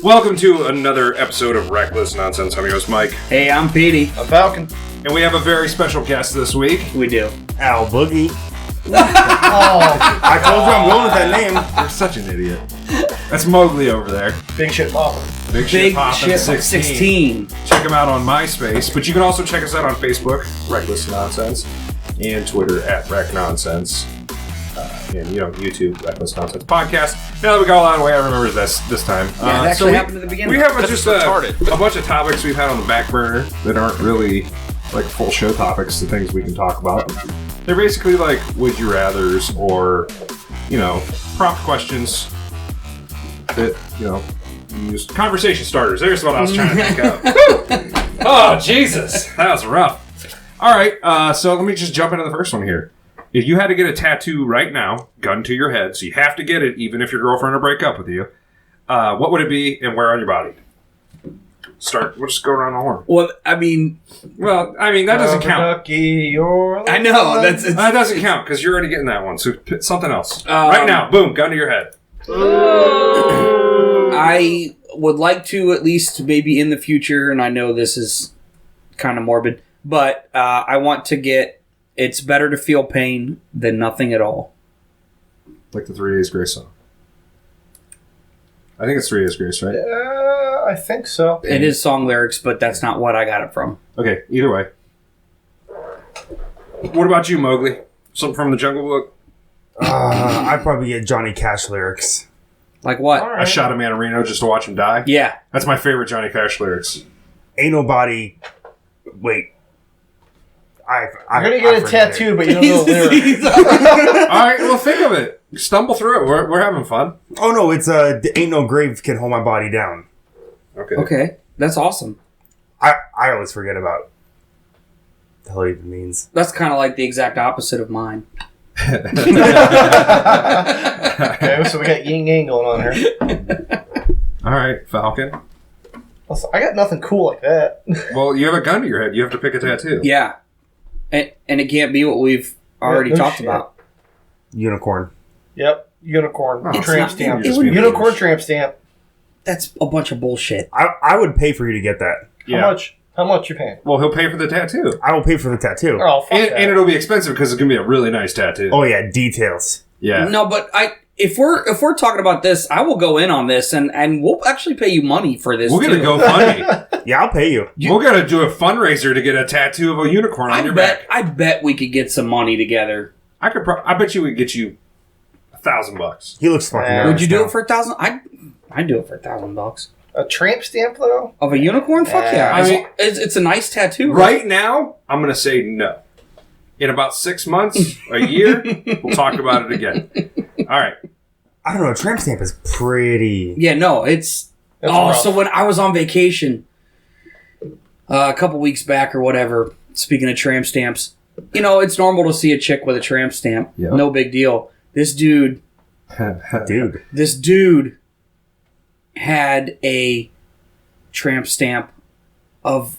Welcome to another episode of Reckless Nonsense. I'm your host, Mike. Hey, I'm Petey. I'm Falcon. And we have a very special guest this week. We do. Al Boogie. I told you I'm going with that name. You're such an idiot. That's Mowgli over there. Big shit popper. Big Big Poppin' shit 16. Check him out on MySpace, but you can also check us out on Facebook, Reckless Nonsense, and Twitter at Rec Nonsense. And, YouTube, Reckless Nonsense Podcast. Now that we got a lot of the way, I remember this time. Yeah, it actually happened at the beginning. We have just a bunch of topics we've had on the back burner that aren't really like full show topics, the things we can talk about. They're basically like would you rathers or, prompt questions that, use conversation starters. There's what I was trying to think of. Oh, Jesus. That was rough. All right, so let me just jump into the first one here. If you had to get a tattoo right now, gun to your head, so you have to get it even if your girlfriend will break up with you, what would it be and where on your body? We'll just go around the horn. Well, I mean, that doesn't count. I know. That doesn't count because you're already getting that one. So something else. Right now, boom, gun to your head. I would like to at least maybe in the future, and I know this is kind of morbid, but I want to get it's better to feel pain than nothing at all. Like the 3 Days Grace song. I think it's 3 Days Grace, right? I think so. It is song lyrics, but that's not what I got it from. Okay, either way. What about you, Mowgli? Something from the Jungle Book? I'd probably get Johnny Cash lyrics. Like what? Right. I shot a man in Reno just to watch him die? Yeah. That's my favorite Johnny Cash lyrics. Ain't nobody... Wait. You're going to get a tattoo, but you don't know the lyrics. All right, well, think of it. Stumble through it. We're having fun. Oh, no, it's Ain't No Grave Can Hold My Body Down. Okay. That's awesome. I always forget about what the hell it even means. That's kind of like the exact opposite of mine. Okay, so we got yin yang going on here. All right, Falcon. Listen, I got nothing cool like that. Well, you have a gun to your head. You have to pick a tattoo. Yeah. And it can't be what we've already talked about. Unicorn. Yep, unicorn. Oh, Tramp stamp. it would be Unicorn tramp stamp. That's a bunch of bullshit. I would pay for you to get that. Yeah. How much you paying? Well, he'll pay for the tattoo. I will pay for the tattoo. Oh, fuck that. And it'll be expensive because it's going to be a really nice tattoo. Oh, yeah, details. Yeah. No, but if we're talking about this, I will go in on this and we'll actually pay you money for this. We're going to go funny. Yeah, I'll pay you. We're going to do a fundraiser to get a tattoo of a unicorn on your back. I bet we could get some money together. I bet you we could get you $1,000. He looks fucking nervous Would you do now. it for $1,000? I'd do it for $1,000 A tramp stamp, though? of a unicorn. Fuck yeah! I mean, It's a nice tattoo, Right now, I'm going to say no. In about 6 months, a year, we'll talk about it again. All right. I don't know, a tramp stamp is pretty... Yeah, no, it's rough. So when I was on vacation a couple weeks back or whatever, speaking of tramp stamps, it's normal to see a chick with a tramp stamp. Yep. No big deal. This dude had a tramp stamp of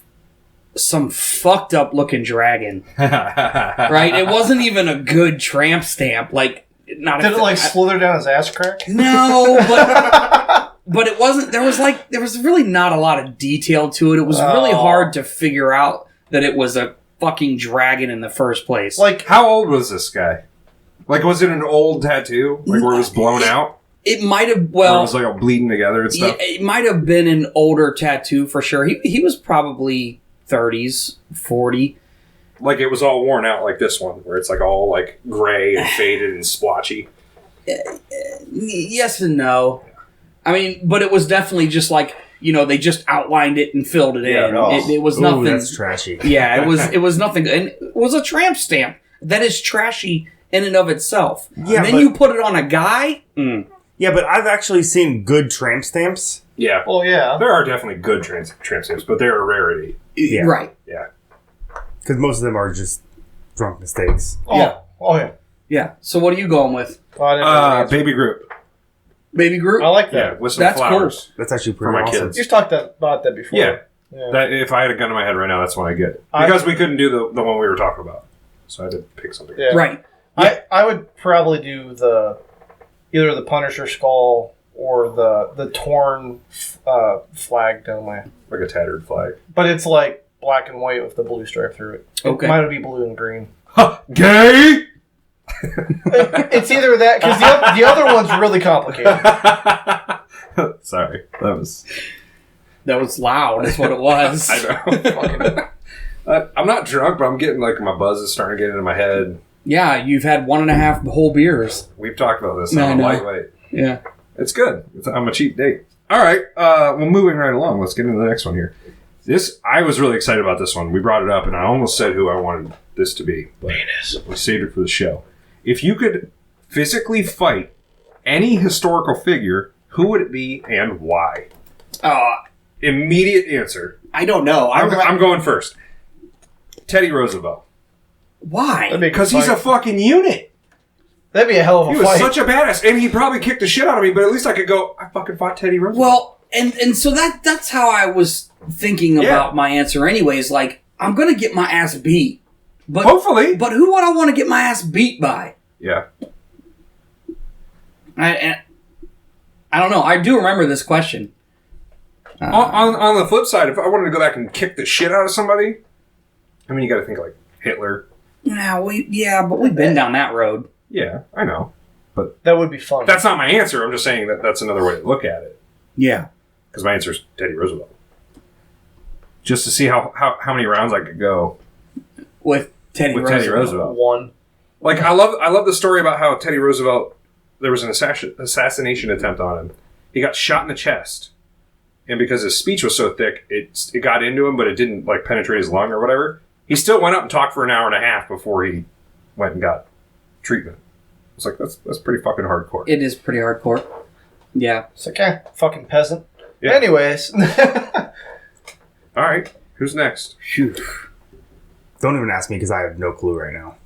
some fucked up looking dragon. Right? It wasn't even a good tramp stamp. Like, not Did it slither down his ass crack? No, but it wasn't. There was really not a lot of detail to it. It was really hard to figure out that it was a fucking dragon in the first place. Like, how old was this guy? Like, was it an old tattoo? Like, where it was blown out? It might have. Or Well, it was like all bleeding together and stuff? it might have been an older tattoo for sure. He was probably 30s, 40. Like, it was all worn out like this one, where it's like all like gray and faded and splotchy. Yes and no. I mean, but it was definitely just like, they just outlined it and filled it in. no. It was Ooh, nothing. that's trashy. Yeah, it was nothing. And it was a tramp stamp. That is trashy in and of itself. Yeah, and then but- you put it on a guy? Yeah, but I've actually seen good tramp stamps. Yeah. Well, yeah. There are definitely good tramp stamps, but they're a rarity. Yeah. Right. Yeah. Because most of them are just drunk mistakes. Oh, Yeah. Oh, yeah. Yeah. So what are you going with? Oh, I didn't know the answer. Baby Groot. Baby Groot? I like Yeah, that. with some That's flowers. That's actually For pretty my awesome. kids. You've talked about that before. Yeah. Yeah. That if I had a gun in my head right now, that's what I get. Because we couldn't do the one we were talking about. So I had to pick something. Yeah. Right. I would probably do either the Punisher skull or the torn flag down my... Like a tattered flag. But it's like black and white with the blue stripe through it. Okay. Mine would be blue and green. Huh, gay! It's either that, because the other one's really complicated. Sorry, that was loud. Is what it was. I know. I'm not drunk, but I'm getting like my buzz is starting to get into my head. Yeah, you've had 1.5 whole beers. We've talked about this. No, I'm I know. lightweight. Yeah, it's good. I'm a cheap date. All right. Well, moving right along. Let's get into the next one here. I was really excited about this one. We brought it up, and I almost said who I wanted this to be, but we saved it for the show. If you could physically fight any historical figure, who would it be and why? Immediate answer. I don't know. I'm going first. Teddy Roosevelt. Why? Because he's a fucking unit. That'd be a hell of a He was fight. such a badass, and he probably kicked the shit out of me. But at least I could go. I fucking fought Teddy Roosevelt. Well, and so that's how I was thinking about my answer. Anyways, like I'm gonna get my ass beat, but hopefully. But who would I want to get my ass beat by? Yeah. I don't know. I do remember this question. On the flip side, if I wanted to go back and kick the shit out of somebody, I mean, you got to think like Hitler. But we've been down that road. Yeah, I know, but that would be fun. That's not my answer. I'm just saying that's another way to look at it. Yeah, because my answer is Teddy Roosevelt. Just to see how many rounds I could go with Teddy Roosevelt. One. Like I love the story about how Teddy Roosevelt, there was an assassination attempt on him. He got shot in the chest. And because his speech was so thick, it got into him, but it didn't like penetrate his lung or whatever. He still went up and talked for an hour and a half before he went and got treatment. It's like that's pretty fucking hardcore. It is pretty hardcore. Yeah. It's like, fucking peasant. Yeah. Anyways. All right. Who's next? Shoot. Don't even ask me because I have no clue right now.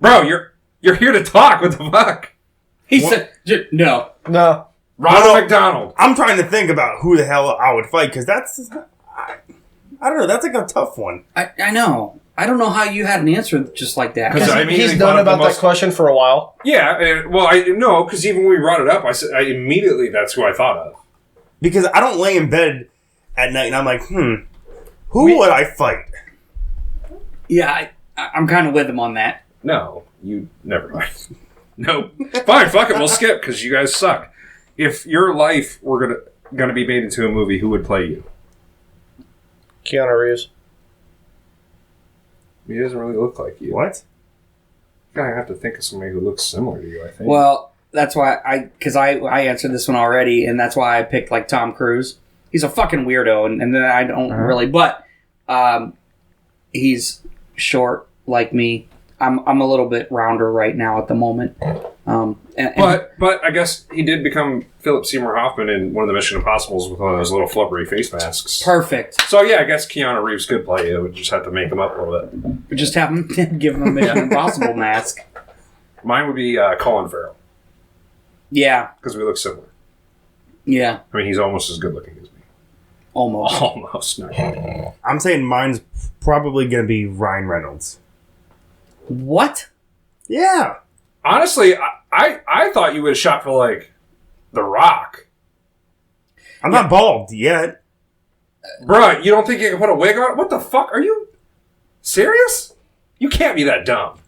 Bro, you're here to talk. What the fuck? He said no. No. Ronald McDonald. I'm trying to think about who the hell I would fight because that's... I don't know. That's like a tough one. I know. I don't know how you had an answer just like that. Because he's known about that question for a while. Yeah. Because even when we brought it up, I said immediately that's who I thought of. Because I don't lay in bed at night and I'm like, who would I fight? Yeah, I'm kind of with him on that. No, you never mind. No, fine, fuck it. We'll skip because you guys suck. If your life were gonna be made into a movie, who would play you? Keanu Reeves. He doesn't really look like you. What? You're gonna have to think of somebody who looks similar to you. I think. Well, that's why I answered this one already, and that's why I picked like Tom Cruise. He's a fucking weirdo, and then I don't really, but he's short like me. I'm a little bit rounder right now at the moment. But I guess he did become Philip Seymour Hoffman in one of the Mission Impossibles with one of those little flubbery face masks. Perfect. So yeah, I guess Keanu Reeves could play you. We just have to make him up a little bit. We just have him give him a Mission Impossible mask. Mine would be Colin Farrell. Yeah, because we look similar. Yeah, I mean he's almost as good looking as me. Almost. Not. I'm saying mine's probably going to be Ryan Reynolds. What? Yeah. Honestly, I thought you would have shot for, like, The Rock. I'm not bald yet. Bruh, you don't think you can put a wig on? What the fuck? Are you serious? You can't be that dumb.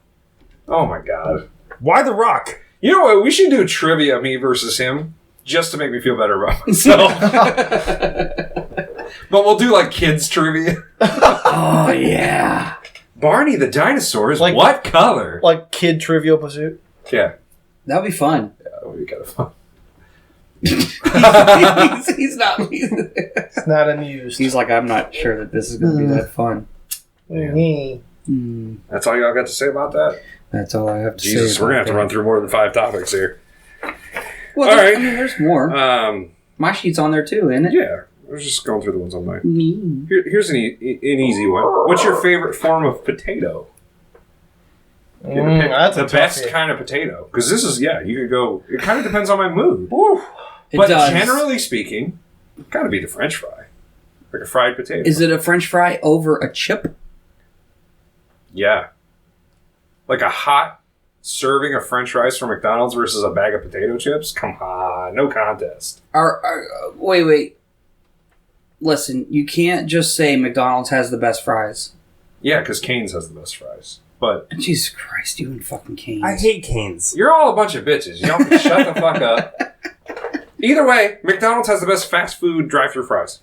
Oh, my God. Why The Rock? You know what? We should do trivia, me versus him, just to make me feel better about myself. But we'll do, like, kids trivia. Oh, yeah. Barney the dinosaur is like, what color? Like Kid Trivial Pursuit? Yeah. That would be fun. Yeah, that would be kind of fun. he's not. He's not amused. He's like, I'm not sure that this is going to be that fun. That's all y'all got to say about that? That's all I have to say. Jesus, we're going to have to run through more than 5 topics here. Well, all right. I mean, there's more. My sheet's on there too, isn't it? Yeah. I was just going through the ones on mine. Here's an easy one. What's your favorite form of potato? That's the best kind of potato. Because this is, you could go, it kind of depends on my mood. It but does. Generally speaking, it's got to be the French fry. Like a fried potato. Is it a French fry over a chip? Yeah. Like a hot serving of French fries from McDonald's versus a bag of potato chips, come on, no contest. Wait. Listen, you can't just say McDonald's has the best fries. Yeah, because Cane's has the best fries. But Jesus Christ, you and fucking Cane's. I hate Cane's. you're all a bunch of bitches. Y'all can shut the fuck up. Either way, McDonald's has the best fast food drive-thru fries.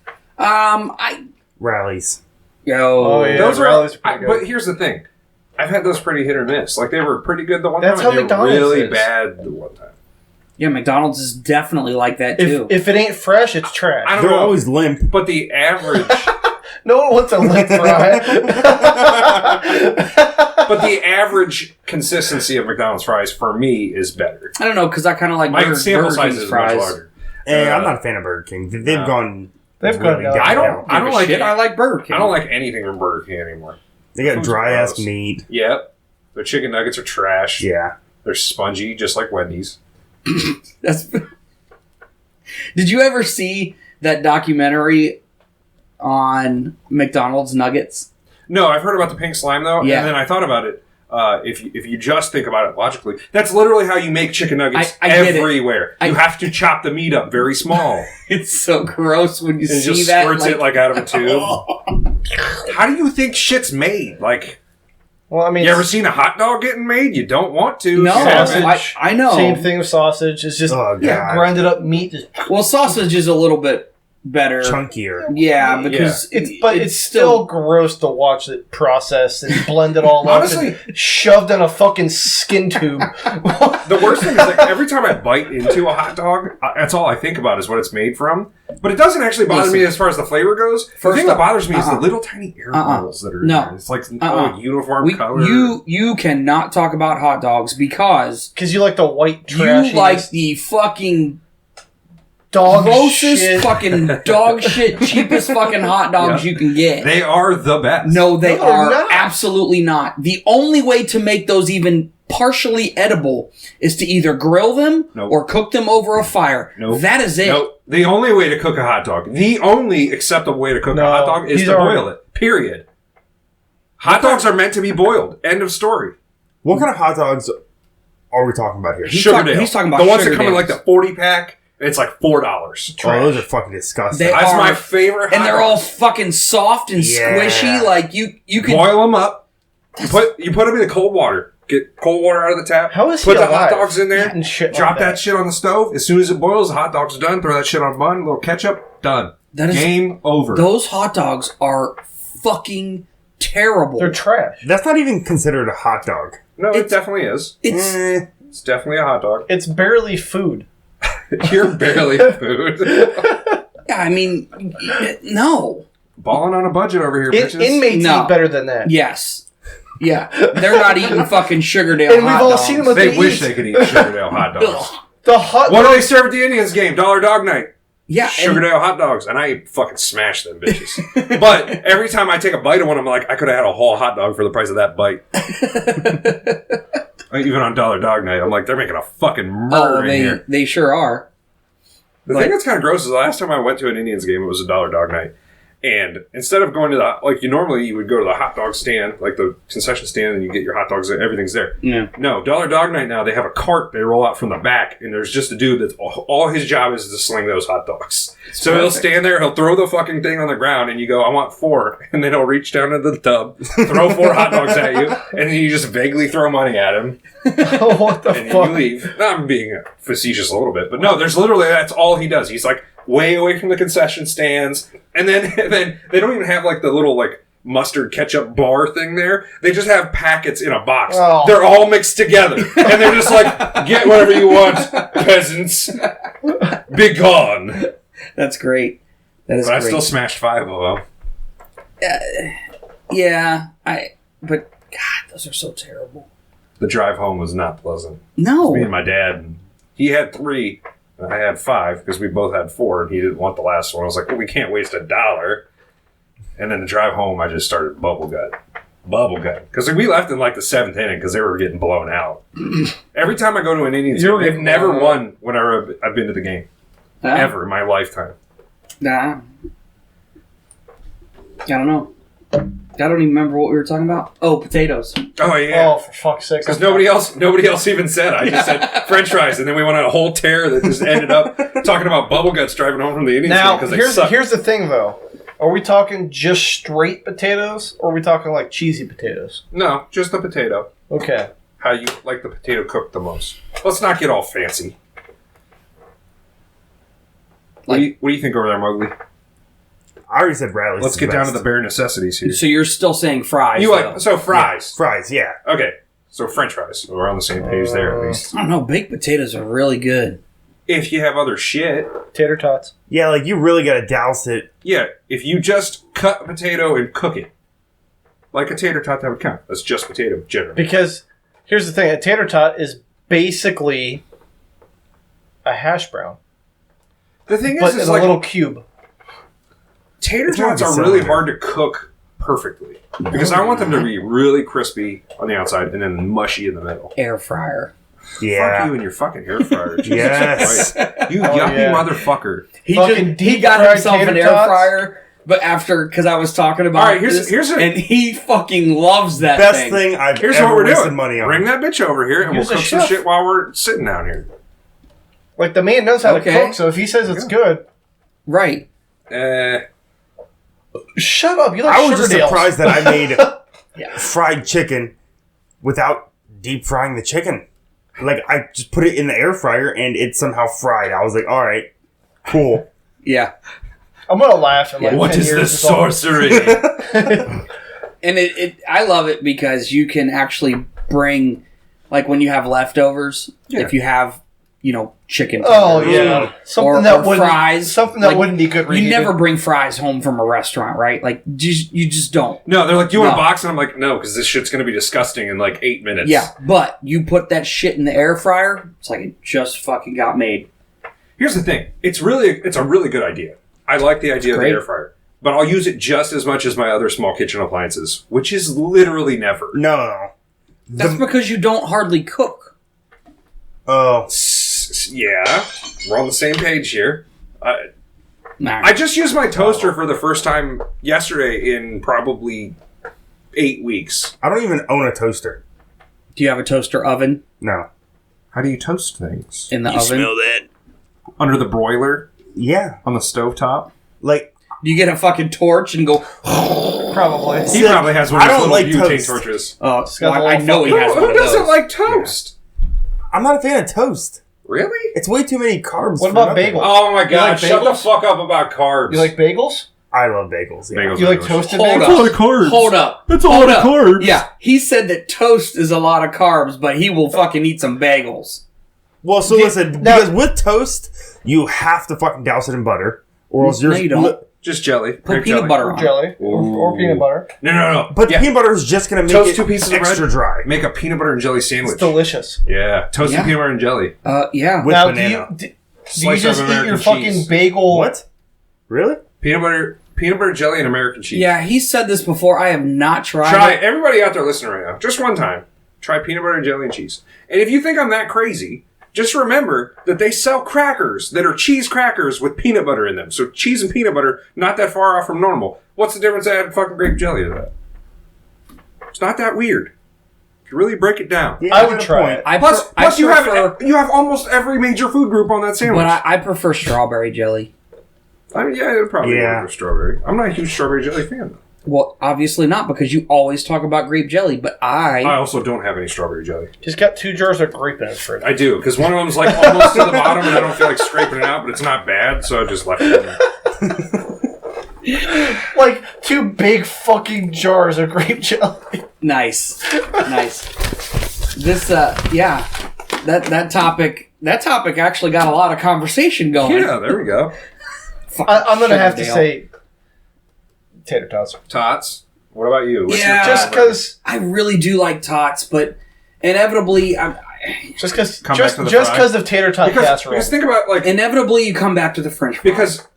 Rallies. Oh, yeah. Those Rallies are pretty good. But here's the thing. I've had those pretty hit or miss. Like, they were pretty good the one That's time, how and they McDonald's were really is. bad the one time. Yeah, McDonald's is definitely like that too. If it ain't fresh, it's trash. I don't They're know. always limp. But the average... No one wants a limp fry. But the average consistency of McDonald's fries, for me, is better. I don't know, because I kind of like My Burger sample size King's is fries. much larger. And I'm not a fan of Burger King. They've gone. They've gone down. I don't like shit. I like Burger King. I don't like anything from Burger King anymore. They got Food's dry ass gross. meat. Yep. Their chicken nuggets are trash. Yeah. They're spongy, just like Wendy's. That's. Did you ever see that documentary on McDonald's nuggets? No, I've heard about the pink slime though, Yeah. and then I thought about it. If you just think about it logically, that's literally how you make chicken nuggets I get it. everywhere. You have to chop the meat up very small It's so gross when you and see just that. squirts it like out of a tube. How do you think shit's made? Like, Well, I mean, you ever seen a hot dog getting made? You don't want to. No, sausage. I know. Same thing with sausage. It's just Oh, God. grinded up meat. Just, Well, sausage is a little bit better. Chunkier. Yeah, because it's still gross to watch it processed and blend it all up Honestly- and shoved in a fucking skin tube. The worst thing is, like, every time I bite into a hot dog, that's all I think about is what it's made from. But it doesn't actually bother Listen. me as far as the flavor goes. The First thing that off, bothers me is the little tiny air bubbles that are in No. there. It's like uniform we, color. you cannot talk about hot dogs because Because you like the white trash. you like the fucking dog grossest shit. fucking dog shit, cheapest fucking hot dogs you can get. They are the best. No, they No, they're are not. absolutely not. The only way to make those even partially edible is to either grill them Nope. or cook them over a fire. Nope. That is it. No, the only way to cook a hot dog, the only acceptable way to cook a No, hot dog is these to are- boil it. Period. Hot dogs are meant to be boiled. End of story. What kind of hot dogs are we talking about here? He's Sugardale. he's talking about the ones that come in Sugardales. like the 40 pack. It's like $4. Oh, those are fucking disgusting. They That's are- my favorite. and hot they're all dogs. fucking soft and Yeah. squishy. Like you can Boil them up. You put them in the cold water. Get cold water out of the tap. How is Put he the hot alive? dogs in there. Eating shit like Drop that that. shit on the stove. As soon as it boils, the hot dogs are done. Throw that shit on a bun. A little ketchup. Done. That is- Game over. Those hot dogs are fucking terrible. They're trash. That's not even considered a hot dog. No, it definitely is. It's It's definitely a hot dog. It's barely food. You're barely food. yeah, I mean, no. Balling on a budget over here, bitches. Inmates No. eat better than that. Yes. Yeah. They're not eating fucking Sugardale And we've hot all dogs. seen them with They the wish eat. they could eat Sugardale hot dogs. Ugh. The hot What do they serve at the Indians game? Dollar Dog Night. Yeah. and- Sugardale hot dogs. And I fucking smash them bitches. But every time I take a bite of one, I'm like, I could have had a whole hot dog for the price of that bite. Even on Dollar Dog Night, I'm like, they're making a fucking murder in here. they sure are. The thing that's kind of gross is the last time I went to an Indians game, it was a Dollar Dog Night. And instead of going to the, like, you would go to the hot dog stand, like the concession stand, and you get your hot dogs, and everything's there. Yeah. No, Dollar Dog Night now, they have a cart they roll out from the back, and there's just a dude that's all his job is to sling those hot dogs. So he'll stand there, he'll throw the fucking thing on the ground, and you go, I want 4. And then he'll reach down into the tub, throw 4 hot dogs at you, and then you just vaguely throw money at him, what the and then you fuck? leave. Now, I'm being facetious a little bit, but no, there's literally, that's all he does. He's like, way away from the concession stands, and then they don't even have like the little like mustard ketchup bar thing there. They just have packets in a box. Oh. They're all mixed together, and they're just like, get whatever you want, peasants. Be gone. That's great. That is But I great. still smashed 5 of them. Yeah. But God, those are so terrible. The drive home was not pleasant. No. Me and my dad, and he had 3. And I had 5 because we both had 4, and he didn't want the last one. I was like, well, we can't waste $1. And then the drive home, I just started bubble gut. Because we left in like the 7th inning because they were getting blown out. Every time I go to an Indians game, they've never won whenever I've been to the game. Ever in my lifetime. Nah. I don't know. I don't even remember what we were talking about. Oh, potatoes. Oh yeah. Oh, for fuck's sake! Because nobody else even said. I just said French fries, and then we went on a whole tear that just ended up talking about bubble guts driving home from the Indians Now, because they suck. here's the thing, though. Are we talking just straight potatoes, or are we talking like cheesy potatoes? No, just the potato. Okay. How you like the potato cooked the most? Let's not get all fancy. What do you think over there, Mowgli? I already said Radley's. Let's get down to the bare necessities here. So you're still saying fries? Fries? Yeah, fries, yeah. Okay, so French fries. We're on the same page there at least. I don't know. Baked potatoes are really good. If you have other shit, Tater tots. Yeah, like you really gotta douse it. yeah. If you just cut a potato and cook it, like a tater tot, that would count. That's just potato, generally. Because here's the thing: a tater tot is basically a hash brown, The thing but is in a like little cube. tater It's not tots like a are really cylinder. hard to cook perfectly because I want them to be really crispy on the outside and then mushy in the middle. Air fryer. Fuck Yeah. you and your fucking air fryer. Jesus Yes. Christ. You Oh, yuppie yeah. motherfucker. He Fucking he deep got fried himself an tater air tots? fryer, but after because I was talking about All right, here's this, a- and he fucking loves that Best thing I've Here's ever what we're wasted doing. money on. Bring that bitch over here and Use we'll a cook some chef. shit while we're sitting down here. Like the man knows how Okay. to cook, so if he says it's good, Right. shut up. You like I was just Sugardales. surprised that I made Yeah. fried chicken without deep frying the chicken. Like, I just put it in the air fryer and it's somehow fried. I was like, all right, cool. Yeah. I'm gonna laugh in like What 10 is years. this it's all- sorcery? And I love it because you can actually bring, like when you have leftovers, if you have, chicken. Oh tenders yeah, something or that wouldn't fries. something that Like, wouldn't be good. You reheated. never bring fries home from a restaurant, right? Like, you just don't. No, they're like, do you want a No. box? And I'm like, no, because this shit's going to be disgusting in like 8 minutes. Yeah, but you put that shit in the air fryer, it's like it just fucking got made. Here's the thing. It's a really good idea. I like the idea of the great. air fryer. But I'll use it just as much as my other small kitchen appliances, which is literally never. No. That's because you don't hardly cook. Oh. Yeah, we're on the same page here. Nah. I just used my toaster for the first time yesterday in probably 8 weeks. I don't even own a toaster. Do you have a toaster oven No. How do you toast things? in the oven? that? Under the broiler? Yeah. On the stovetop? Like, Do you get a fucking torch and go? probably. He probably has one of I those don't little like butane toast. torches. Oh, got a I little know he has Who one of doesn't those. like toast? I'm not a fan of toast. Really? It's way too many carbs. What for about nothing. bagels? Oh my god, like shut the bagels? fuck up about carbs. You like bagels? I love bagels. Yeah. Bagels You are like delicious. toasted Hold bagels? up. carbs. Hold up. That's Hold up. carbs. Yeah, he said that toast is a lot of carbs, but he will fucking eat some bagels. Well, so Yeah, listen, now- because with toast, you have to fucking douse it in butter, or else you're. No, you don't. Just jelly. Put Grape peanut jelly. butter Or on. jelly? Or peanut butter? No. But Yeah. peanut butter is just going to make Toast it 2 pieces of extra bread. dry. Make a peanut butter and jelly sandwich. It's delicious. Yeah, toasted Yeah. peanut butter and jelly. Yeah. With now, banana. do you Slice just of eat your American fucking cheese. bagel? What? Really? Peanut butter, jelly, and American cheese. Yeah, he said this before. I have not tried Try it. everybody out there listening right now. Just one time. Try peanut butter, jelly, and cheese. And if you think I'm that crazy, just remember that they sell crackers that are cheese crackers with peanut butter in them. So cheese and peanut butter, not that far off from normal. What's the difference to add fucking grape jelly to that? It's not that weird. If you really break it down. Yeah, I you would got a try point. it. I Plus, I plus you prefer, have almost every major food group on that sandwich. but I prefer strawberry jelly. I mean, yeah, it'd probably Yeah. work for strawberry. I'm not a huge strawberry jelly fan, though. Well, obviously not, because you always talk about grape jelly, but I also don't have any strawberry jelly. Just got 2 jars of grape in his fridge. I do, because one of them's like almost to the bottom, and I don't feel like scraping it out, but it's not bad, so I just left it in there. Like 2 big fucking jars of grape jelly. nice. This, yeah, that topic actually got a lot of conversation going. Yeah, there we go. I'm gonna have to Sugardale. say tater tots. Tots, what about you? What's Yeah. your Just top because, I really do like tots, but inevitably, just because, Come back to the just fry. because of tater tot casserole. Because think about like inevitably you come back to the French fry. because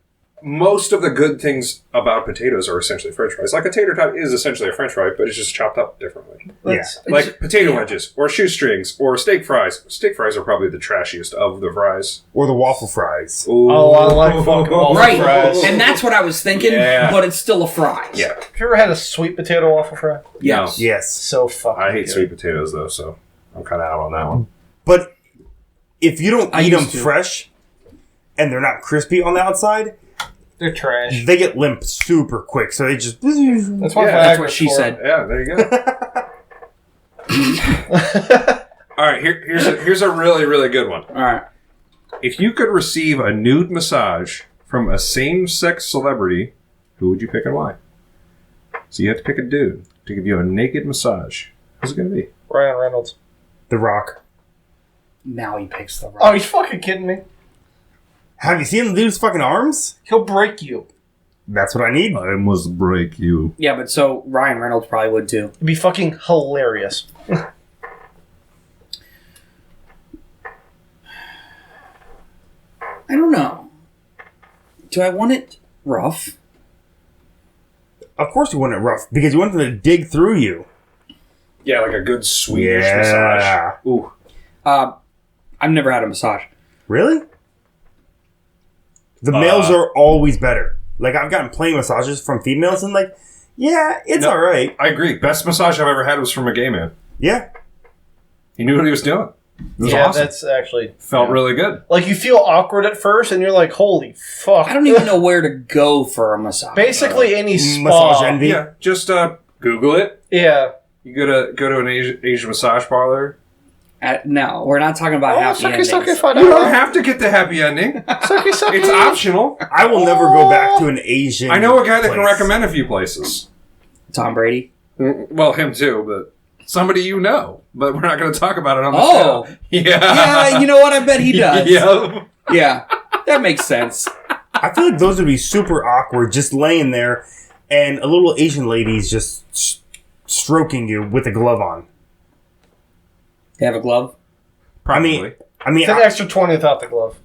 most of the good things about potatoes are essentially French fries. Like a tater tot is essentially a French fry, but it's just chopped up differently. Like potato wedges, or shoestrings, or steak fries. Steak fries are probably the trashiest of the fries. Or the waffle fries. Ooh. Oh, I like fucking waffle Right, fries. and that's what I was thinking, Yeah. but it's still a fry. Yeah. Have you ever had a sweet potato waffle fry? Yes. Yes. So fucking I hate good. sweet potatoes, though, so I'm kind of out on that one. But if you don't I eat them used to. fresh and they're not crispy on the outside, They're trash. they get limp super quick. So they just. That's what Yeah, That's Viagra's what she for. said. Yeah, there you go. All right, here's a really, really good one. All right. If you could receive a nude massage from a same-sex celebrity, who would you pick and why? So you have to pick a dude to give you a naked massage. Who's it going to be? Ryan Reynolds. The Rock. Now he picks the Oh, right. you fucking kidding me? Have you seen the dude's fucking arms? He'll break you. That's what I need. I must break you. Yeah, but so Ryan Reynolds probably would too. It'd be fucking hilarious. I don't know. Do I want it rough? Of course you want it rough because you want them to dig through you. Yeah, like a good Swedish Yeah. massage. Ooh. I've never had a massage. Really? The males are always better. Like, I've gotten plenty of massages from females and, like, yeah, it's No. alright. I agree. Best massage I've ever had was from a gay man. Yeah. He knew what he was doing. It was Yeah, awesome. that's actually... Felt really good. Like, you feel awkward at first, and you're like, holy fuck. I don't even know where to go for a massage. Basically, any spa. Massage envy. Yeah, just Google it. Yeah. You go to an Asian massage parlor. No, we're not talking about Oh, happy sucky, endings. sucky, find You don't out. have to get the happy ending. Sucky, sucky. It's optional. I will never go back to an Asian I know a guy that can place. recommend a few places. Tom Brady. Well, him too, but somebody you know. But we're not going to talk about it on the Oh. show. Yeah. Yeah, you know what? I bet he does. Yeah. Yeah, that makes sense. I feel like those would be super awkward, just laying there, and a little Asian lady's just stroking you with a glove on. They have a glove? Probably. I mean, It's an extra 20 without the glove.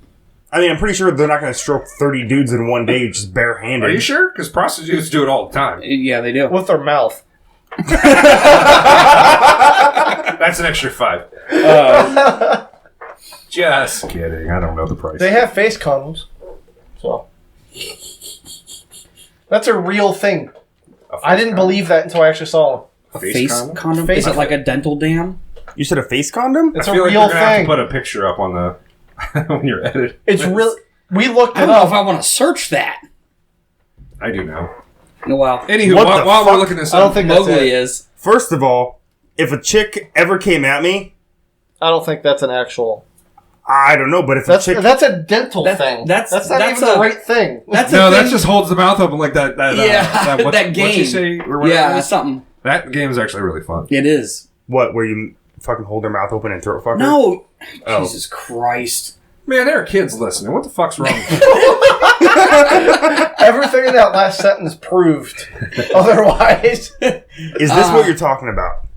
I'm pretty sure they're not going to stroke 30 dudes in one day just barehanded. Are you sure? Because prostitutes do it all the time. Yeah, they do. With their mouth. That's an extra 5. Just kidding. I don't know the price. They have face condoms. So. That's a real thing. I didn't believe that until I actually saw them. A Face face condom? condom? Face Is it like a dental dam? You said a face condom? It's I a feel like real you're gonna have to thing. put a picture up on the when you're editing. It's real. We looked I it don't know if up. I want to search that. I do now. Well, Anywho, What while the we're fuck? looking this I don't up, think that's Mowgli it. is. First of all, if a chick ever came at me, I don't think that's an actual. I don't know, but if That's a chick... that's a dental That- thing. that's- not that's even the a- right thing. That's no, a that thing. just holds the mouth open like that. Yeah, what that game. What you say, or whatever Yeah, it is. something. That game is actually really fun. It is. What, where you fucking hold their mouth open and throat fuck her? No. Oh. Jesus Christ. Man, there are kids listening. What the fuck's wrong with you? Everything in that last sentence proved otherwise. Is this what you're talking about?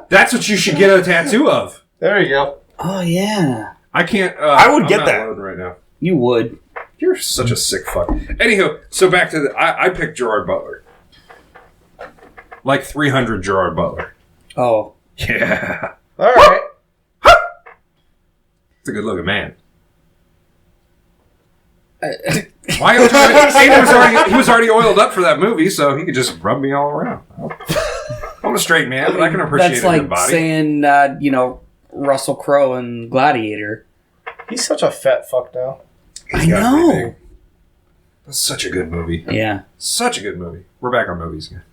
That's what you should get a tattoo of. There you go. Oh, yeah. I can't. I would I'm get not that. loading right now. You would. You're such a sick fuck. Anywho, so back to the. I picked Gerard Butler. Like 300 Gerard Butler. Oh. Yeah. All right. It's a good looking man. Why are you trying to, he was already oiled up for that movie, so he could just rub me all around. I'm a straight man, but I can appreciate That's a good like body. saying, Russell Crowe and Gladiator. He's such a fat fuck now. He's I gotta be know. big. That's such a good movie. Yeah. Such a good movie. We're back on movies again.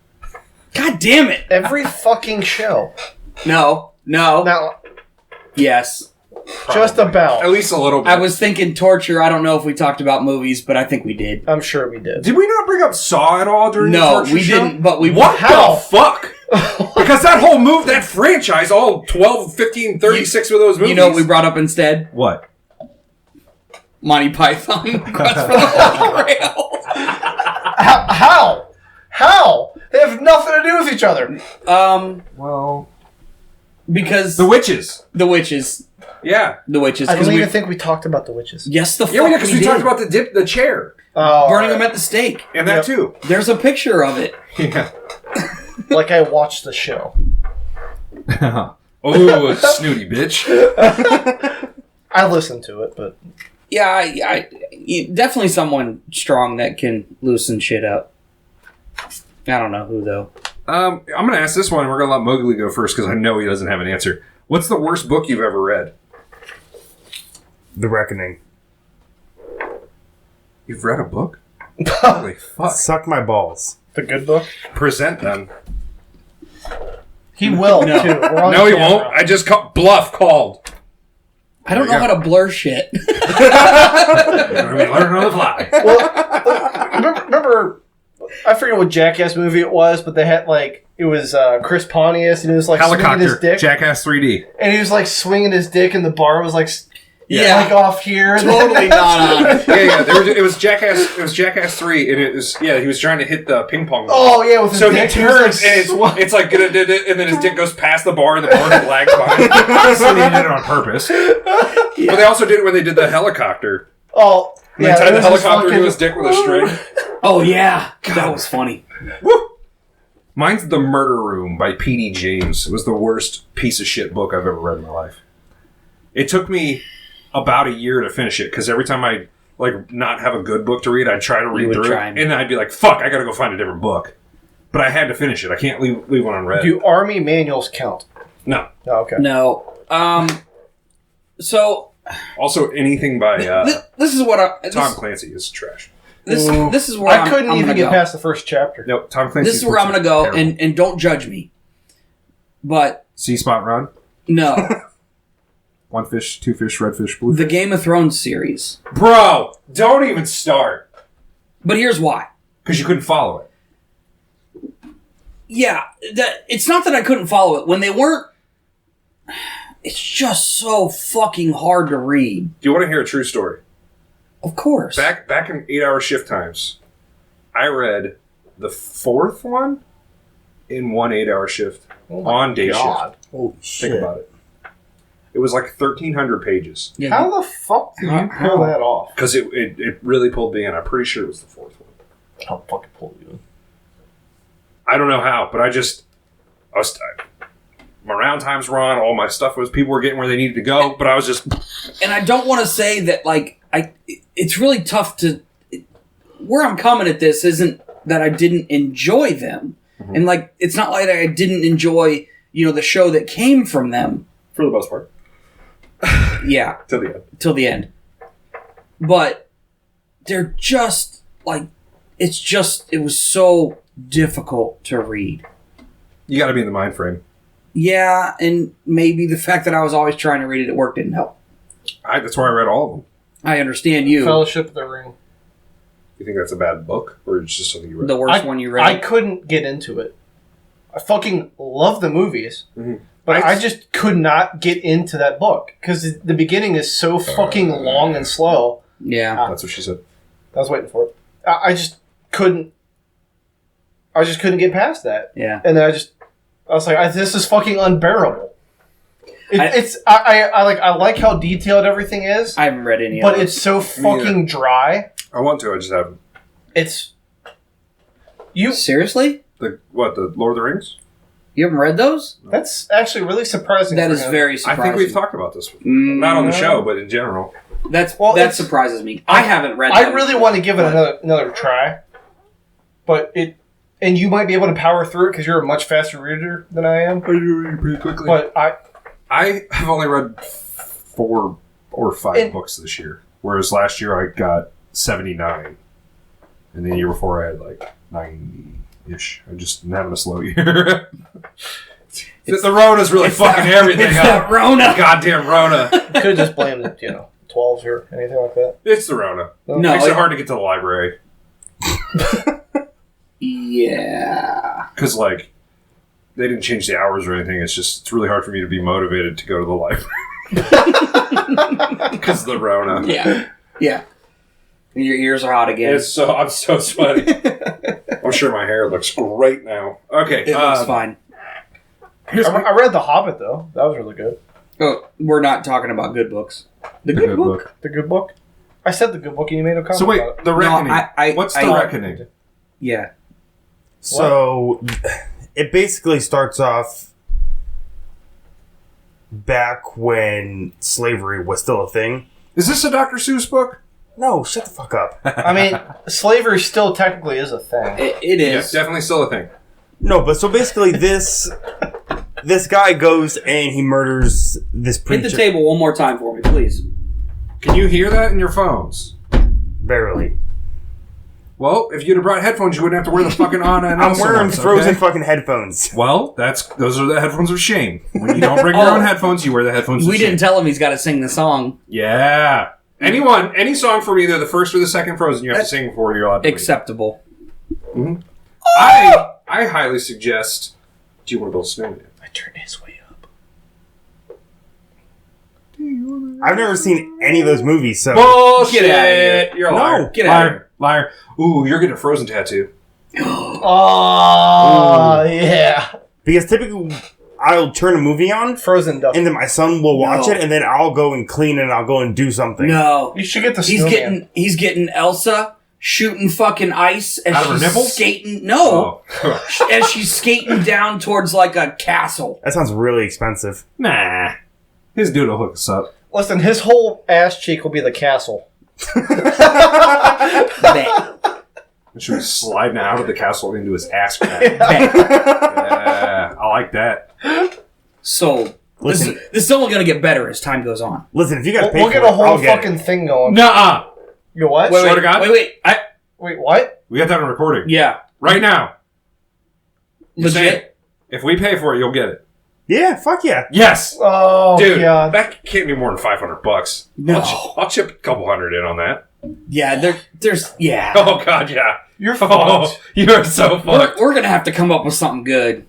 God damn it. Every fucking show. No. Now, Yes. just At about. least a little bit. I was thinking torture. I don't know if we talked about movies, but I think we did. I'm sure we did. Did we not bring up Saw at all during the No, torture we show? didn't, but we... What How? the fuck? Because that whole move, that franchise, all 12, 15, 36 of those movies. You know what we brought up instead? What? Monty Python. Quest for the Holy Grail. How? They have nothing to do with each other. Well... Because... The Witches. The witches. Yeah. The witches. I 'cause don't we- even think we talked about the witches. Yes, the fuck Yeah, because we did. talked about the chair. Oh, Burning them at the stake. And that too. There's a picture of it. Yeah. like I watched the show. Oh, snooty bitch. I listened to it, but Yeah, definitely someone strong that can loosen shit up. I don't know who though. I'm going to ask this one, and we're going to let Mowgli go first because I know he doesn't have an answer. What's the worst book you've ever read? The Reckoning. You've read a book? Holy fuck. Suck my balls. the good book. Present them. He will No. too. We're on No, he camera. won't. I just bluff called. I don't know There you how to blur shit. You're going to be learning on the fly. Well, remember, I forget what Jackass movie it was, but they had it was Chris Pontius, and he was like swinging his Helicopter. dick, Jackass 3D. and he was like swinging his dick, and the bar was like Yeah. like off here. Totally not on it. Yeah. It was Jackass. It was Jackass 3, and it was he was trying to hit the ping pong ball. Oh yeah, with his So he dick. turns and it's like gonna and then his dick goes past the bar and the bar lags behind. So they did it on purpose. But they also did it when they did the helicopter. Oh They yeah, tied the this is helicopter to fucking- his dick with a string. Oh yeah, that was funny. Woo! Mine's The Murder Room by P.D. James. It was the worst piece of shit book I've ever read in my life. It took me about a year to finish it because every time I not have a good book to read, I'd try to read through it, and then I'd be like, "Fuck, I gotta go find a different book." But I had to finish it. I can't leave one unread. Do army manuals count? No. Oh, okay. No. So Also, anything by this is what I Tom Clancy is trash. this is where I couldn't I'm even gonna get go. past the first chapter. Nope, Tom Clancy. This is where I'm going to go, and don't judge me. But C Spot Run. no, One fish, two fish, red fish, blue the fish. Game of Thrones series. Bro, don't even start. But here's why. Because you couldn't follow it. Yeah, it's not that I couldn't follow it when they weren't. It's just so fucking hard to read. Do you want to hear a true story? Of course. Back in 8-hour shift times, I read the fourth one in one 8-hour shift on day shift. Holy shit. Think about it. It was like 1,300 pages. Yeah, How the fuck did you pull that off? Because it really pulled me in. I'm pretty sure it was the fourth one. I'll fucking pull you in. I don't know how, but I was my round times were on. All my stuff people were getting where they needed to go, but I was just. and I don't want to say that it's really tough to. Where I'm coming at this isn't that I didn't enjoy them, and it's not like I didn't enjoy the show that came from them For the most part. Yeah, Till the end. till the end. But they're just it was so difficult to read. You got to be in the mind frame. Yeah, and maybe the fact that I was always trying to read it at work didn't help. That's why I read all of them. I understand you. Fellowship of the Ring. You think that's a bad book, or it's just something you read? The worst one you read. I couldn't get into it. I fucking love the movies, Mhm. but I just could not get into that book because the beginning is so fucking long and slow. yeah. That's what she said. I was waiting for it. I just couldn't. I just couldn't get past that, Yeah. and then I was like, this is fucking unbearable. I I like how detailed everything is, I haven't read any but of it. it's so fucking dry. I want to. I just haven't. It's you. Seriously? The Lord of the Rings? You haven't read those? That's actually really surprising. That for is him. very surprising. I think we've talked about this. Mm, Not on the show, but in general. that it's- surprises me. I haven't read I them. really want to give it another try, but and you might be able to power through it because you're a much faster reader than I am. I read pretty quickly. But I have only read 4 or 5 books this year, whereas last year I got 79, and the year before I had 90-ish. I'm just having a slow year. The Rona's really fucking everything It's up. that Rona. Goddamn Rona. you could just blame the 12s or anything like that. It's the Rona. No, Makes it hard to get to the library. Yeah. Because, they didn't change the hours or anything. It's really hard for me to be motivated to go to the library. Because the Rona. Yeah. Yeah. Your ears are hot again. I'm so sweaty. I'm sure my hair looks great now. Okay. It looks fine. I read The Hobbit though. That was really good. Oh, we're not talking about good books. The Good Book. The Good Book. I said The Good Book, and you made a comment. So wait, about it. The Reckoning. I What's The Reckoning? Yeah. So, it basically starts off back when slavery was still a thing. Is this a Dr. Seuss book? No, shut the fuck up. I mean, slavery still technically is a thing. It Yeah, is. definitely still a thing. No, but so basically this guy goes and he murders this preacher. Hit the table one more time for me, please. Can you hear that in your phones? Barely. Well, if you'd have brought headphones, you wouldn't have to wear the fucking Anna and I'm Elsa wearing ones, frozen okay? fucking headphones. Well, those are the headphones of shame. When you don't bring your own headphones, you wear the headphones of We shame. didn't tell him he's got to sing the song. Yeah. Any song from either the first or the second Frozen, you have to sing before you're allowed to leave. Acceptable. I highly suggest. Do you want to build a snowman? I turned his way up. I've never seen any of those movies, so Bullshit! Get outta here. You're a No. liar. Get out of here. Liar. Ooh, you're getting a Frozen tattoo. Oh, yeah. because typically I'll turn a movie on Frozen duck. and then my son will watch No. it and then I'll go and clean it and I'll go and do something. No. You should get the He's snowman. getting Elsa shooting fucking ice as Out of her she's nipples? skating. No. Oh. As she's skating down towards like a castle. That sounds really expensive. Nah. His dude will hook us up. Listen, his whole ass cheek will be the castle. Bang. And she'll be sliding out of the castle into his ass crack. Bang. Yeah, I like that. So Listen. this is only going to get better as time goes on. Listen, if you gotta pay We'll for get it, a whole I'll get fucking it. thing going. Nuh-uh. You know what? Swear to God. Wait. Wait, what? We got that on recording. Yeah. Right now. You're saying, Legit. if we pay for it, you'll get it. Yeah, fuck yeah. Yes. Oh, Dude, God. that can't be more than $500. No. I'll chip a couple hundred in on that. Yeah, there's yeah. Oh, God, yeah. You're Oh, fucked. you are so fucked. We're going to have to come up with something good.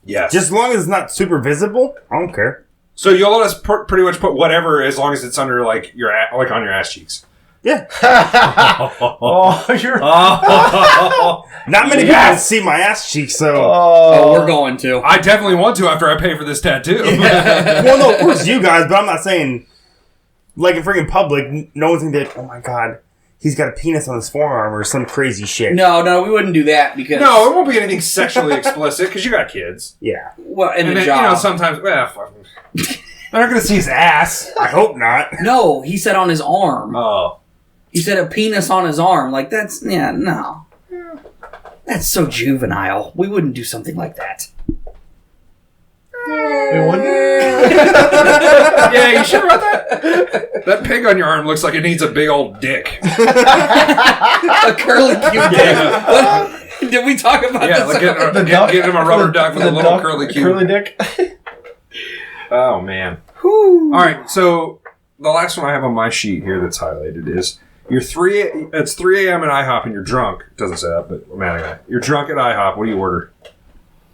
Yes. Just as long as it's not super visible, I don't care. So you'll let us pretty much put whatever as long as it's under, like, like on your ass cheeks. Yeah. Oh, you're... Oh. Not many Yes. people see my ass cheeks, so... Oh, we're going to. I definitely want to after I pay for this tattoo. Well, no, of course you guys, but I'm not saying... Like, in freaking public, no one's gonna be like, oh my god, he's got a penis on his forearm or some crazy shit. No, we wouldn't do that because No, it won't be anything sexually explicit because you got kids. Yeah. well, in And the then, job. you know, sometimes, well, fuck. They're not going to see his ass. I hope not. No, he said on his arm. Oh. He said a penis on his arm. Like that's no. That's so juvenile. We wouldn't do something like that. We wouldn't? Yeah, you sure about that? That pig on your arm looks like it needs a big old dick. A curly cute dick. What? Did we talk about Yeah, this? like The duck? give him a rubber duck with a little curly cube. Curly dick? Oh, man. Whew. All right, so the last one I have on my sheet here that's highlighted is it's 3 a.m. at IHOP and you're drunk. It doesn't say that, but man, anyway. You're drunk at IHOP. What do you order?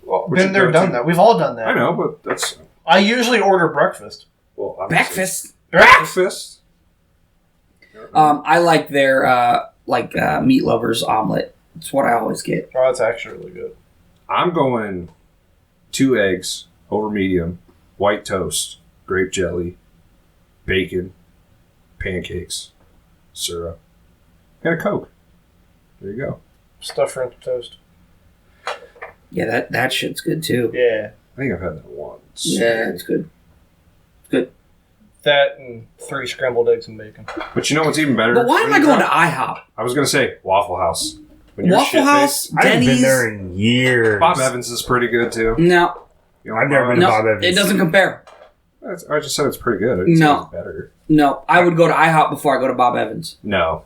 Well, What's been your there, go-to? done that. We've all done that. I know, but that's... I usually order breakfast. Well, obviously. Breakfast. Breakfast? I like their meat lovers omelet. It's what I always get. Oh, that's actually really good. I'm going 2 eggs over medium, white toast, grape jelly, bacon, pancakes, syrup, and a Coke. There you go. Stuffed French toast. Yeah, that shit's good too. Yeah. I think I've had that once. Yeah, it's good. Good. That and 3 scrambled eggs and bacon. But you know what's even better? But why am I going to IHOP? I was going to say Waffle House. When you're Waffle House, shit-faced. I haven't Denny's. been there in years. Bob Evans is pretty good too. No, You know, I've never been to no, Bob Evans. it doesn't compare. I just said it's pretty good. I didn't say No. it's better. No, I would go to IHOP before I go to Bob Evans. No.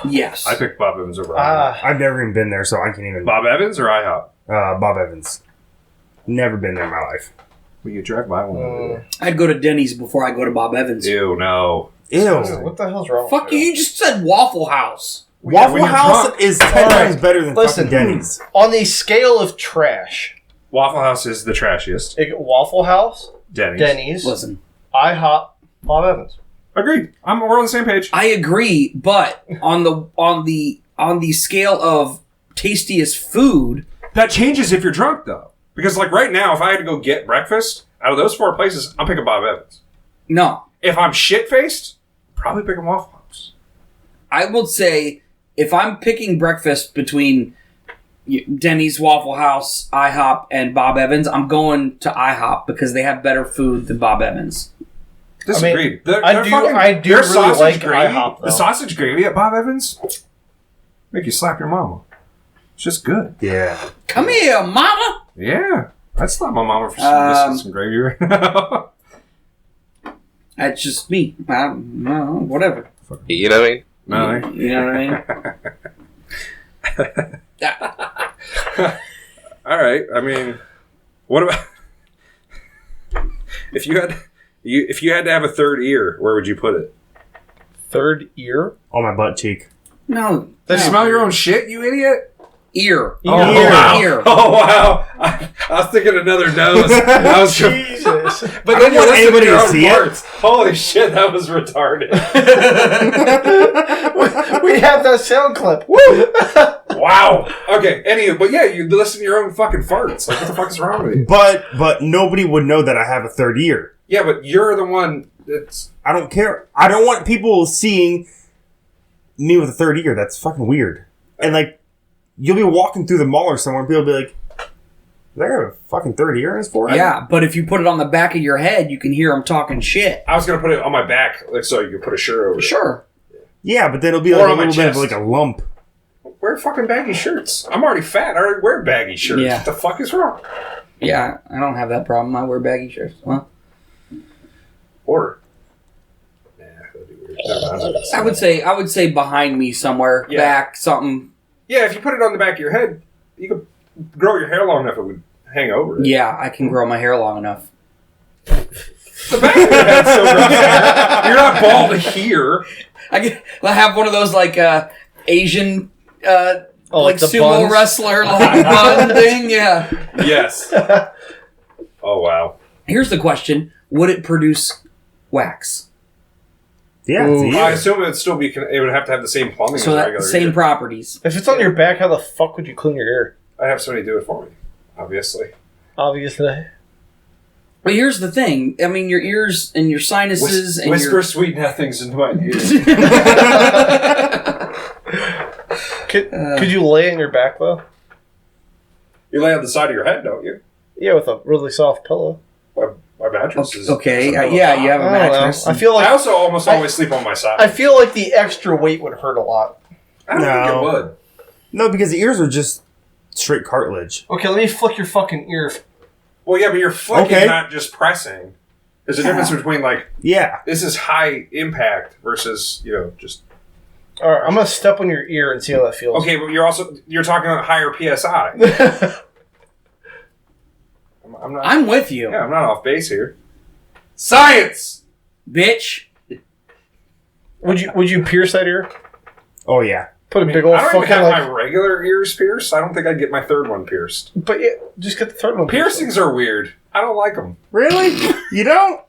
Yes. I picked Bob Evans over IHOP. Ah. I've never even been there, so I can't even... Bob Evans or IHOP? Bob Evans. Never been there in my life. Well, you drive by one over there. I'd go to Denny's before I go to Bob Evans. Ew, no. Ew. What the hell's wrong Fuck with you! You just said Waffle House. Waffle when you're House drunk. is 10 Alright. times better than Listen. fucking Denny's. On the scale of trash, Waffle House is the trashiest. Waffle House, Denny's. Denny's, Listen, IHOP, Bob Evans. Agreed. We're on the same page. I agree, but on the scale of tastiest food, That changes if you're drunk, though. Because, like, right now, if I had to go get breakfast, out of those 4 places, I'm picking Bob Evans. no. If I'm shit-faced, probably picking Waffle House. I would say if I'm picking breakfast between Denny's, Waffle House, IHOP, and Bob Evans, I'm going to IHOP because they have better food than Bob Evans. Disagreed. I do their really sausage like gravy, IHOP, though. the sausage gravy at Bob Evans make you slap your mama. It's just good. Yeah. Come here, mama! Yeah. I'd slap my mama for missing some gravy right now. That's just me. No, whatever. You know what I mean? No, You know what I mean? all right. I mean, what about if you had to have a third ear? Where would you put it? Third ear? On my butt cheek. No. Then smell your own shit, you idiot. Ear. Oh wow! Ear. Oh wow! I was thinking another nose. I was Jesus. but then you want listen to anybody your to own see it. parts. Holy shit, that was retarded. We have that sound clip. Woo! Wow. Okay. Anyway, but yeah, you listen to your own fucking farts. Like, what the fuck is wrong with you? But nobody would know that I have a third ear. Yeah, but you're the one that's. I don't care. I don't want people seeing me with a third ear. That's fucking weird. And like, you'll be walking through the mall or somewhere and people will be like, "Does that have a fucking third ear in his forehead?" Yeah, but if you put it on the back of your head, you can hear them talking shit. I was gonna put it on my back, like so you could put a shirt over it. Sure. Yeah, but then it'll be Or like a on my little bit of chest. like a lump. Wear fucking baggy shirts. I'm already fat. I already wear baggy shirts. Yeah. What the fuck is wrong? Yeah, I don't have that problem. I wear baggy shirts. Well, Or. Nah, that'd be weird. Never mind. I would say behind me somewhere, Yeah. back, something. Yeah, if you put it on the back of your head, you could grow your hair long enough it would hang over it. Yeah, I can grow my hair long enough. The back of your head still grows hair. You're not bald here. I have one of those like Asian like the sumo buns? wrestler like bun thing. Yeah. Yes. Oh, wow. Here's the question: would it produce wax? Yeah, it's a Ooh. ear. I assume it would still be. It would have to have the same plumbing So as a that regular same ear. properties. If it's on your back, how the fuck would you clean your ear? I have somebody do it for me. Obviously. Obviously. But here's the thing: I mean, your ears and your sinuses and Whisper your sweet nothings into my ears. Could you lay on your back, though? You lay on the side of your head, don't you? Yeah, with a really soft pillow. My mattress is. okay, is a yeah, you have a I don't know. mattress. I feel I like also almost always sleep on my side. I feel like the extra weight would hurt a lot. I don't think No. it would. No, because the ears are just straight cartilage. Okay, let me flick your fucking ear. Well, yeah, but you're flicking, Okay. not just pressing. There's a difference between, like, Yeah. this is high impact versus, just. All right, I'm gonna step on your ear and see how that feels. Okay, but you're talking about higher PSI. I'm not. I'm with you, Yeah, I'm not off base here. Science. bitch. Would you pierce that ear? Oh, yeah. Put a I, mean, big old I don't even fucking have like. my regular ears pierced. I don't think I'd get my third one pierced. But yeah, just get the third one. pierced. Piercings are weird. I don't like them. Really? You don't?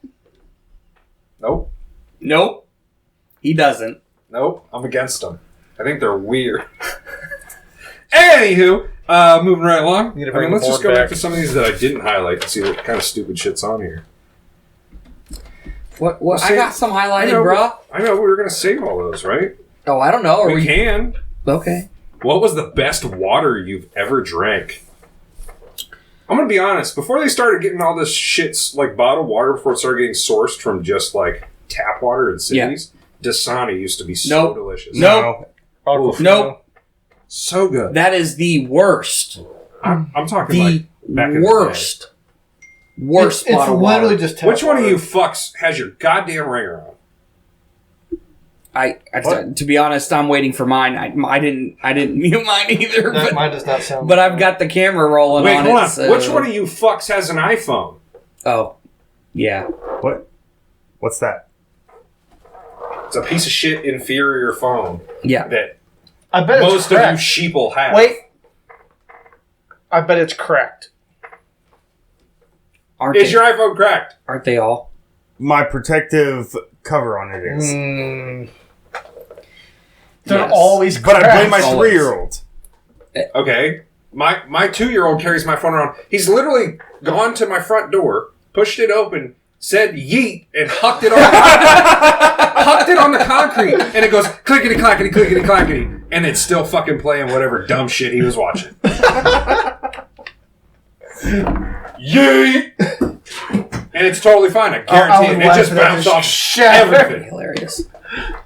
Nope. Nope, he doesn't. Nope. I'm against them. I think they're weird. Anywho, moving right along. Need to bring let's the just board go back back. to some of these that I didn't highlight to see what kind of stupid shit's on here. What? Well, I see, got some I highlighted, know, bruh. I know we were going to save all those, right? Oh, I don't know. Are We we? can. Okay. What was the best water you've ever drank? I'm going to be honest. Before they started getting all this shit, like bottled water, before it started getting sourced from just like tap water in cities, Dasani used to be so Nope. delicious. Nope. Aquafina. Nope. So good. That is the worst. I'm talking The like back in worst. Worst It's bottled literally water. just tap Which one of water. you fucks has your goddamn ringer on? To be honest, I'm waiting for mine. I didn't mute mine either. No, But, mine does not sound. but I've got the camera rolling Wait, on hold it. on. So. Which one of you fucks has an iPhone? Oh, yeah. What? What's that? It's a piece of shit inferior phone Yeah. that I bet it's most of you cracked. sheeple have. Wait. I bet it's cracked. Is your iPhone cracked? Aren't they all? My protective cover on it is. They're Yes. always But cracked. I blame my Always. 3-year-old. Okay. My 2-year-old carries my phone around. He's literally gone to my front door, pushed it open, said yeet and hucked it on the concrete, and it goes clickety clackety clickety clackety, and it's still fucking playing whatever dumb shit he was watching. Yeet, and it's totally fine. I guarantee it. It just bounced off everything. Hilarious.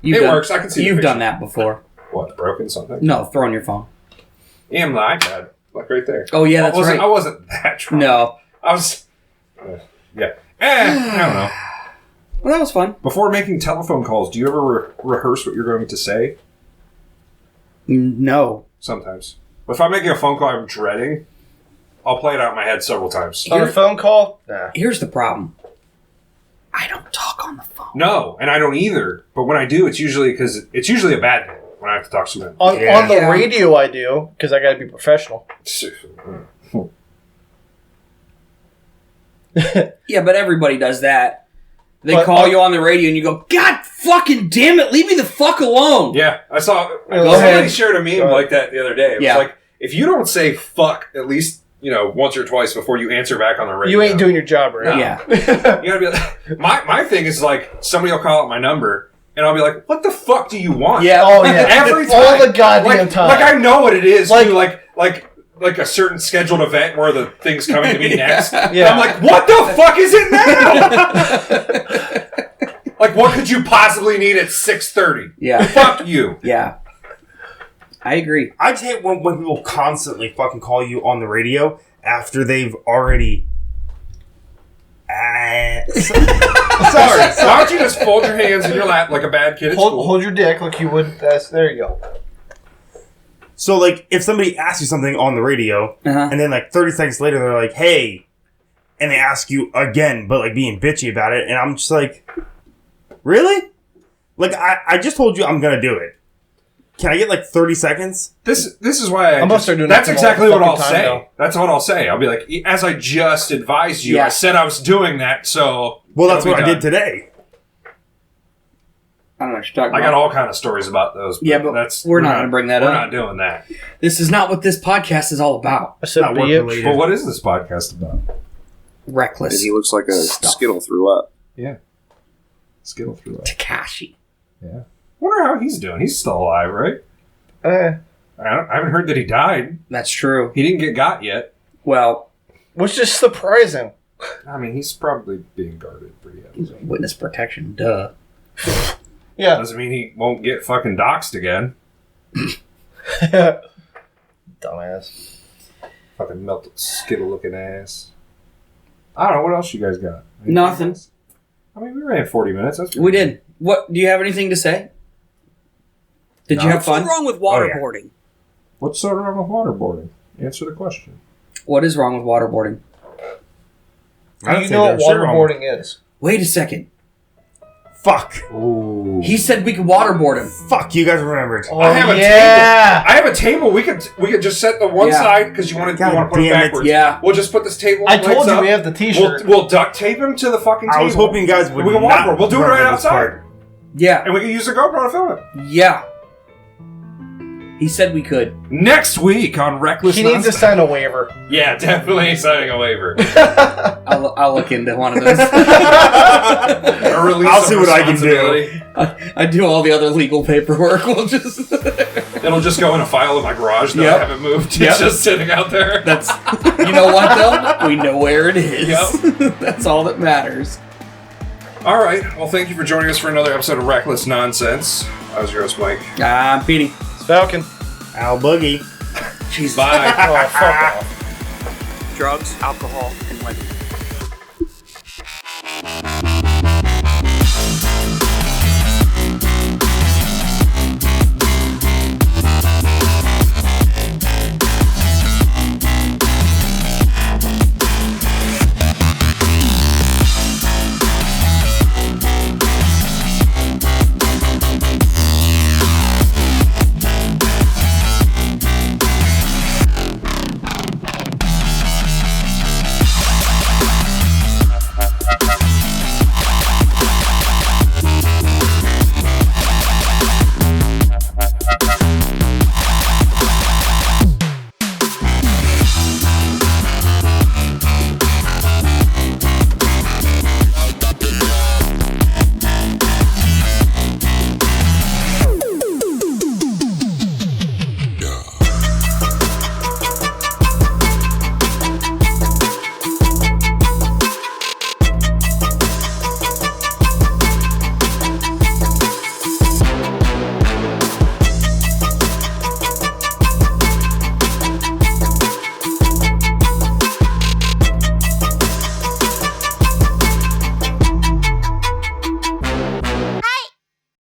It works. I can see. You've done that before. What? Broken something? No, throwing your phone. Yeah, on the iPad, like right there. Oh yeah, that's right. I wasn't that drunk. No, I was. Yeah. I don't know. Well, that was fun. Before making telephone calls, do you ever rehearse what you're going to say? No. Sometimes. If I'm making a phone call I'm dreading, I'll play it out in my head several times. On a phone call? Nah. Here's the problem. I don't talk on the phone. No, and I don't either. But when I do, it's usually a bad thing when I have to talk to someone. On the radio, I do, because I got to be professional. Yeah, but everybody does that. They call you on the radio and you go, God fucking damn it, leave me the fuck alone. Yeah, I saw Go somebody ahead. shared a meme like that the other day. It was Yeah. like, if you don't say fuck at least, once or twice before you answer back on the radio. You ain't doing your job right. No. Yeah. You gotta be like, my thing is like, somebody will call out my number and I'll be like, what the fuck do you want? Yeah. Oh, yeah. Every time. All the goddamn time. Like I know what it is. Like- Like a certain scheduled event where the thing's coming to me next. Yeah. I'm like, what the fuck is it now? Like, what could you possibly need at 6:30? Yeah. Fuck you. Yeah. I agree. I just hate when people constantly fucking call you on the radio after they've already. Sorry. Why don't you just fold your hands in your lap like a bad kid at school? Hold your dick like you would. There you go. So, like, if somebody asks you something on the radio, and then, like, 30 seconds later, they're like, hey, and they ask you again, but, like, being bitchy about it, and I'm just like, really? Like, I just told you I'm gonna do it. Can I get, like, 30 seconds? This is why I'm gonna start doing that's that exactly all what the I'll fucking time say. now. That's what I'll say. I'll be like, as I just advised you, Yeah. I said I was doing that, so... Well, that's it'll what be I done. did today. I don't know what you're talking I about. got all kind of stories about those. Yeah, but we're not going to bring that up. We're not doing that. This is not what this podcast is all about. I said Not work bitch. related. But what is this podcast about? Reckless. And he looks like a Stuff. Skittle threw up. Yeah. Skittle through that. Takashi. Yeah. Wonder how he's doing. He's still alive, right? I haven't heard that he died. That's true. He didn't get got yet. Well, which is surprising. I mean, he's probably being guarded pretty heavily. witness protection, duh. Yeah. Doesn't mean he won't get fucking doxxed again. Dumbass. Fucking melted skittle looking ass. I don't know. What else you guys got? Anything Nothing. else? I mean, we ran 40 minutes. That's We did. What? Do you have anything to say? Did No. you have fun? What's wrong with Oh, yeah. waterboarding? What's so wrong with waterboarding? Answer the question. What is wrong with waterboarding? You know what waterboarding is. Wait a second. Fuck. Ooh. He said we could waterboard him. Fuck, you guys remembered. Oh, I have a yeah. table. I have a table. We could just set the one Yeah. side because you want to God put it damn it. backwards. Yeah. We'll just put this table. I told legs you up. we have the t-shirt. We'll duct tape him to the fucking table. I was hoping you guys would We can not waterboard. We'll do it right remember this outside, part. Yeah. and we can use the GoPro to film it. Yeah. He said we could. Next week on Reckless. He needs to Nonsense. sign a waiver. Yeah, definitely signing a waiver. I'll look into one of those. A release I'll of see what I can do. responsibility. I do all the other legal paperwork. We'll just. It'll just go in a file in my garage that Yep. I haven't moved. Yep. It's just sitting out there. That's. You know what though? We know where it is. Yep. That's all that matters. All right. Well, thank you for joining us for another episode of Reckless Nonsense. I was your host, Mike. I'm Petey. It's Falcon. Al Boogie. Jesus. Bye. Oh, fuck off. Drugs, alcohol, and women.